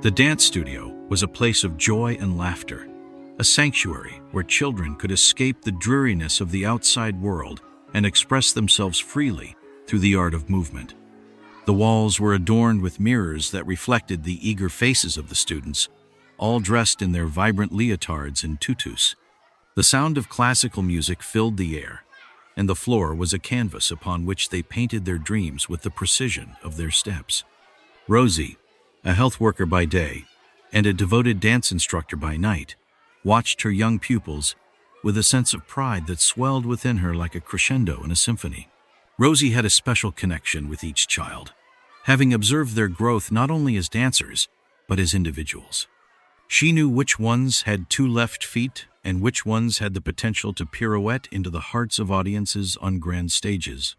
The dance studio was a place of joy and laughter, a sanctuary where children could escape the dreariness of the outside world and express themselves freely through the art of movement. The walls were adorned with mirrors that reflected the eager faces of the students, all dressed in their vibrant leotards and tutus. The sound of classical music filled the air, and the floor was a canvas upon which they painted their dreams with the precision of their steps. Rosie, a health worker by day and a devoted dance instructor by night, watched her young pupils with a sense of pride that swelled within her like a crescendo in a symphony. Rosie had a special connection with each child, having observed their growth not only as dancers, but as individuals. She knew which ones had two left feet and which ones had the potential to pirouette into the hearts of audiences on grand stages.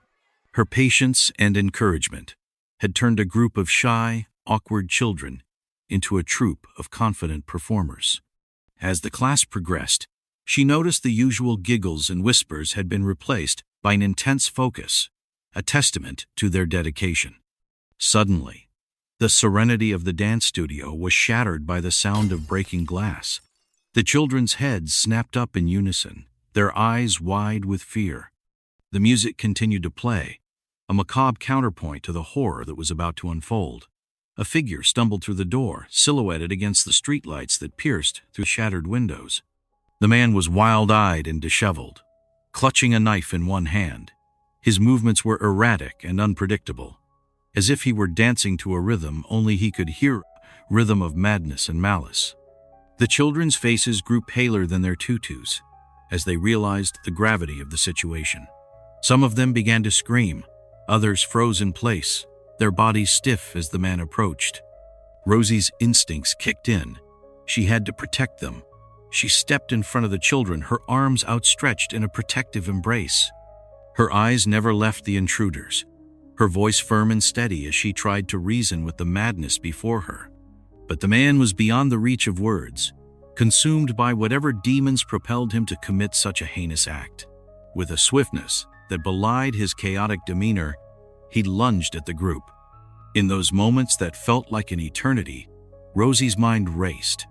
Her patience and encouragement had turned a group of shy, awkward children into a troupe of confident performers. As the class progressed, she noticed the usual giggles and whispers had been replaced by an intense focus, a testament to their dedication. Suddenly, the serenity of the dance studio was shattered by the sound of breaking glass. The children's heads snapped up in unison, their eyes wide with fear. The music continued to play, a macabre counterpoint to the horror that was about to unfold. A figure stumbled through the door, silhouetted against the streetlights that pierced through shattered windows. The man was wild-eyed and disheveled, clutching a knife in one hand. His movements were erratic and unpredictable, as if he were dancing to a rhythm only he could hear, rhythm of madness and malice. The children's faces grew paler than their tutus as they realized the gravity of the situation. Some of them began to scream, others froze in place, their bodies stiff as the man approached. Rosie's instincts kicked in. She had to protect them. She stepped in front of the children, her arms outstretched in a protective embrace. Her eyes never left the intruders, her voice firm and steady as she tried to reason with the madness before her. But the man was beyond the reach of words, consumed by whatever demons propelled him to commit such a heinous act. With a swiftness that belied his chaotic demeanor, he lunged at the group. In those moments that felt like an eternity, Rosie's mind raced,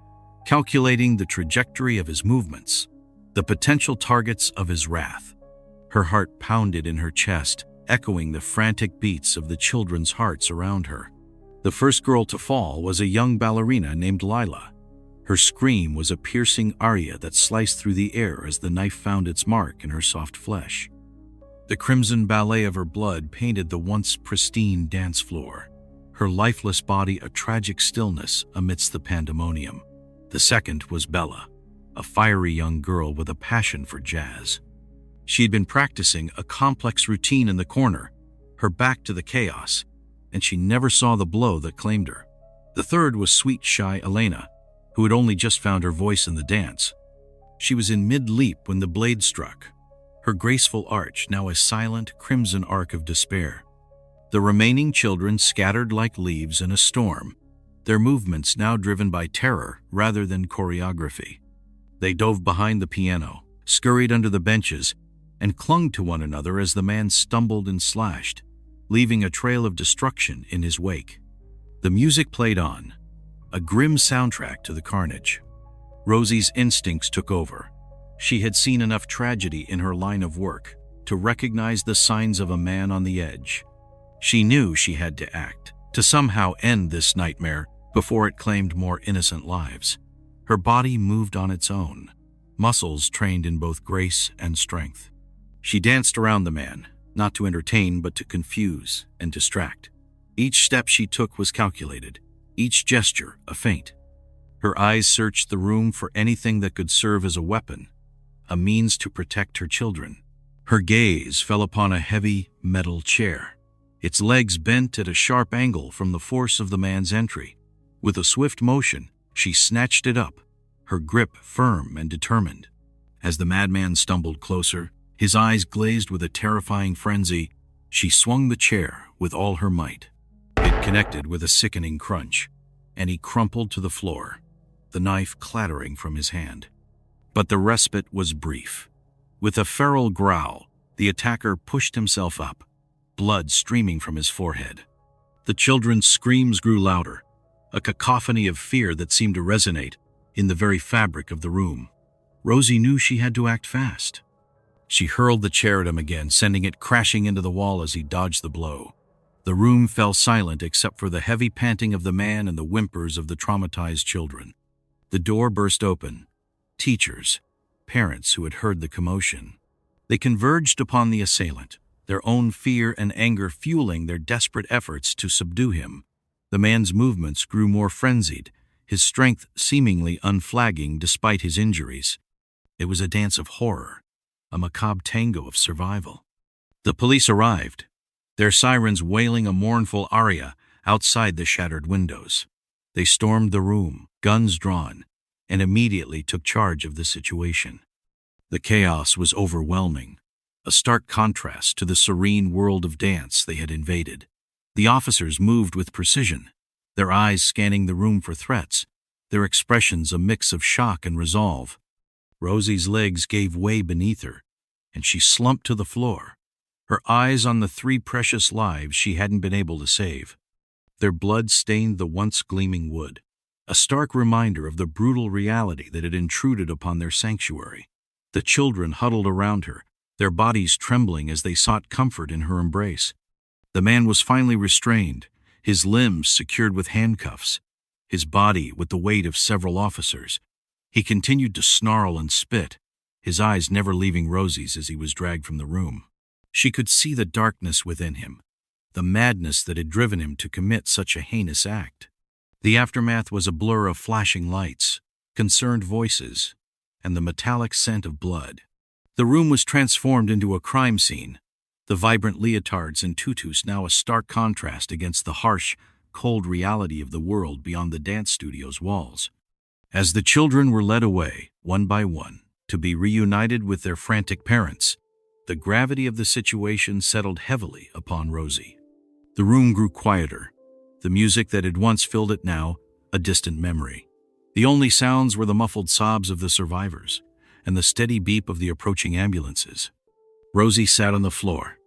calculating the trajectory of his movements, the potential targets of his wrath. Her heart pounded in her chest, echoing the frantic beats of the children's hearts around her. The first girl to fall was a young ballerina named Lila. Her scream was a piercing aria that sliced through the air as the knife found its mark in her soft flesh. The crimson ballet of her blood painted the once pristine dance floor, her lifeless body a tragic stillness amidst the pandemonium. The second was Bella, a fiery young girl with a passion for jazz. She had been practicing a complex routine in the corner, her back to the chaos, and she never saw the blow that claimed her. The third was sweet, shy Elena, who had only just found her voice in the dance. She was in mid-leap when the blade struck, her graceful arch now a silent, crimson arc of despair. The remaining children scattered like leaves in a storm, their movements now driven by terror rather than choreography. They dove behind the piano, scurried under the benches, and clung to one another as the man stumbled and slashed, leaving a trail of destruction in his wake. The music played on, a grim soundtrack to the carnage. Rosie's instincts took over. She had seen enough tragedy in her line of work to recognize the signs of a man on the edge. She knew she had to act, to somehow end this nightmare before it claimed more innocent lives. Her body moved on its own, muscles trained in both grace and strength. She danced around the man, not to entertain but to confuse and distract. Each step she took was calculated, each gesture a feint. Her eyes searched the room for anything that could serve as a weapon, a means to protect her children. Her gaze fell upon a heavy metal chair, its legs bent at a sharp angle from the force of the man's entry. With a swift motion, she snatched it up, her grip firm and determined. As the madman stumbled closer, his eyes glazed with a terrifying frenzy, she swung the chair with all her might. It connected with a sickening crunch, and he crumpled to the floor, the knife clattering from his hand. But the respite was brief. With a feral growl, the attacker pushed himself up, blood streaming from his forehead. The children's screams grew louder, a cacophony of fear that seemed to resonate in the very fabric of the room. Rosie knew she had to act fast. She hurled the chair at him again, sending it crashing into the wall as he dodged the blow. The room fell silent except for the heavy panting of the man and the whimpers of the traumatized children. The door burst open. Teachers, parents who had heard the commotion. They converged upon the assailant, their own fear and anger fueling their desperate efforts to subdue him. The man's movements grew more frenzied, his strength seemingly unflagging despite his injuries. It was a dance of horror, a macabre tango of survival. The police arrived, their sirens wailing a mournful aria outside the shattered windows. They stormed the room, guns drawn, and immediately took charge of the situation. The chaos was overwhelming, a stark contrast to the serene world of dance they had invaded. The officers moved with precision, their eyes scanning the room for threats, their expressions a mix of shock and resolve. Rosie's legs gave way beneath her, and she slumped to the floor, her eyes on the 3 precious lives she hadn't been able to save. Their blood stained the once gleaming wood, a stark reminder of the brutal reality that had intruded upon their sanctuary. The children huddled around her, their bodies trembling as they sought comfort in her embrace. The man was finally restrained, his limbs secured with handcuffs, his body with the weight of several officers. He continued to snarl and spit, his eyes never leaving Rosie's as he was dragged from the room. She could see the darkness within him, the madness that had driven him to commit such a heinous act. The aftermath was a blur of flashing lights, concerned voices, and the metallic scent of blood. The room was transformed into a crime scene, the vibrant leotards and tutus now a stark contrast against the harsh, cold reality of the world beyond the dance studio's walls. As the children were led away, one by one, to be reunited with their frantic parents, the gravity of the situation settled heavily upon Rosie. The room grew quieter, the music that had once filled it now a distant memory. The only sounds were the muffled sobs of the survivors and the steady beep of the approaching ambulances. Rosie sat on the floor,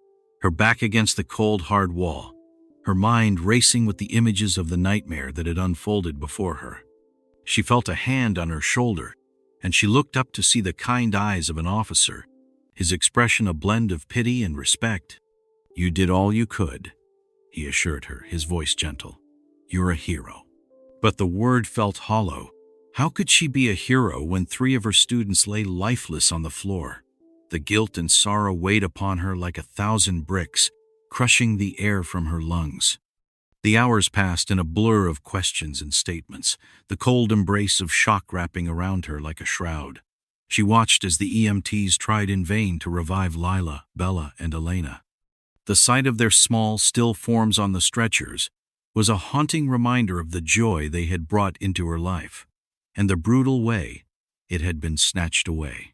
her back against the cold, hard wall, her mind racing with the images of the nightmare that had unfolded before her. She felt a hand on her shoulder, and she looked up to see the kind eyes of an officer, his expression a blend of pity and respect. "You did all you could," he assured her, his voice gentle. "You're a hero." But the word felt hollow. How could she be a hero when 3 of her students lay lifeless on the floor? The guilt and sorrow weighed upon her like 1,000 bricks, crushing the air from her lungs. The hours passed in a blur of questions and statements, the cold embrace of shock wrapping around her like a shroud. She watched as the EMTs tried in vain to revive Lila, Bella, and Elena. The sight of their small, still forms on the stretchers was a haunting reminder of the joy they had brought into her life, and the brutal way it had been snatched away.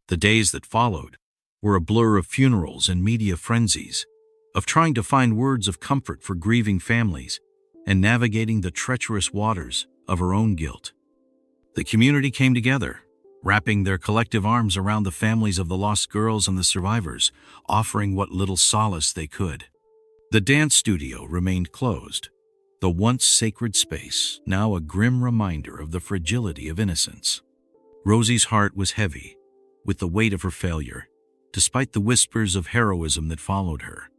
The days that followed were a blur of funerals and media frenzies, of trying to find words of comfort for grieving families and navigating the treacherous waters of her own guilt. The community came together, wrapping their collective arms around the families of the lost girls and the survivors, offering what little solace they could. The dance studio remained closed, the once sacred space now a grim reminder of the fragility of innocence. Rosie's heart was heavy with the weight of her failure, despite the whispers of heroism that followed her.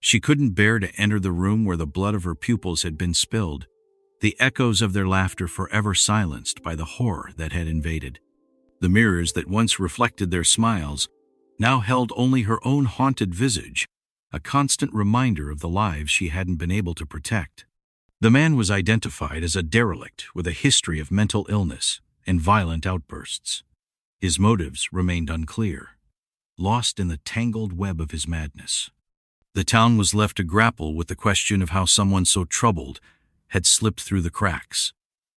She couldn't bear to enter the room where the blood of her pupils had been spilled, the echoes of their laughter forever silenced by the horror that had invaded. The mirrors that once reflected their smiles now held only her own haunted visage, a constant reminder of the lives she hadn't been able to protect. The man was identified as a derelict with a history of mental illness and violent outbursts. His motives remained unclear, lost in the tangled web of his madness. The town was left to grapple with the question of how someone so troubled had slipped through the cracks,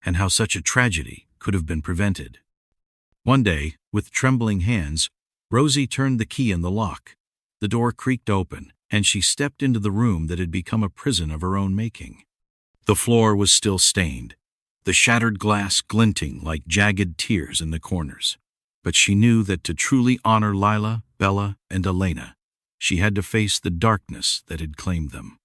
and how such a tragedy could have been prevented. One day, with trembling hands, Rosie turned the key in the lock. The door creaked open, and she stepped into the room that had become a prison of her own making. The floor was still stained, the shattered glass glinting like jagged tears in the corners. But she knew that to truly honor Lila, Bella, and Elena, she had to face the darkness that had claimed them.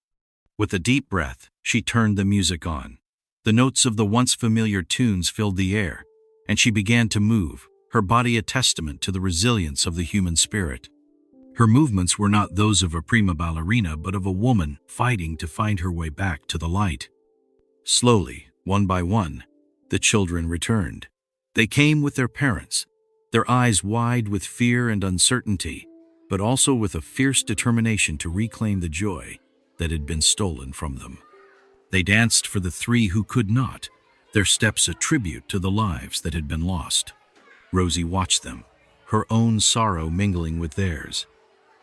With a deep breath, she turned the music on, The notes of the once familiar tunes filled the air, and she began to move, her body a testament to the resilience of the human spirit. Her movements were not those of a prima ballerina, but of a woman fighting to find her way back to the light. Slowly, one by one, the children returned. They came with their parents, their eyes wide with fear and uncertainty, but also with a fierce determination to reclaim the joy that had been stolen from them. They danced for the three who could not, their steps a tribute to the lives that had been lost. Rosie watched them, her own sorrow mingling with theirs,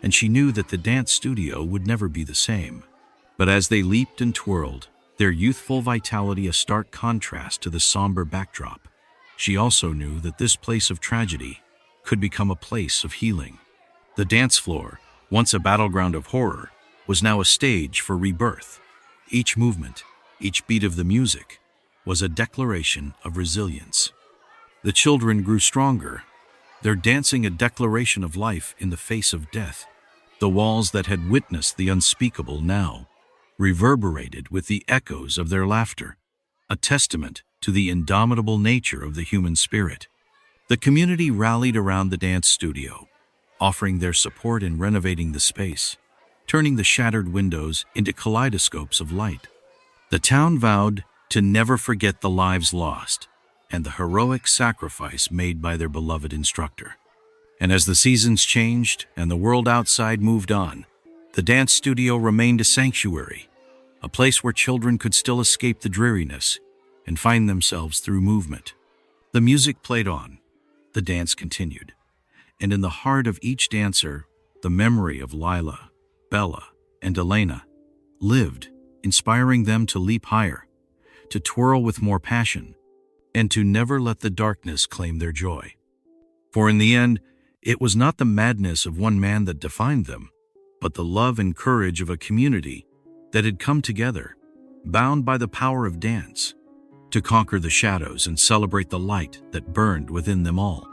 and she knew that the dance studio would never be the same. But as they leaped and twirled, their youthful vitality a stark contrast to the somber backdrop, she also knew that this place of tragedy could become a place of healing. The dance floor, once a battleground of horror, was now a stage for rebirth. Each movement, each beat of the music, was a declaration of resilience. The children grew stronger, their dancing a declaration of life in the face of death. The walls that had witnessed the unspeakable now reverberated with the echoes of their laughter, a testament to the indomitable nature of the human spirit. The community rallied around the dance studio, offering their support in renovating the space, turning the shattered windows into kaleidoscopes of light. The town vowed to never forget the lives lost and the heroic sacrifice made by their beloved instructor. And as the seasons changed and the world outside moved on, the dance studio remained a sanctuary, a place where children could still escape the dreariness and find themselves through movement. The music played on, the dance continued, and in the heart of each dancer, the memory of Lila, Bella, and Elena lived, inspiring them to leap higher, to twirl with more passion, and to never let the darkness claim their joy. For in the end, it was not the madness of one man that defined them, but the love and courage of a community that had come together, bound by the power of dance, to conquer the shadows and celebrate the light that burned within them all.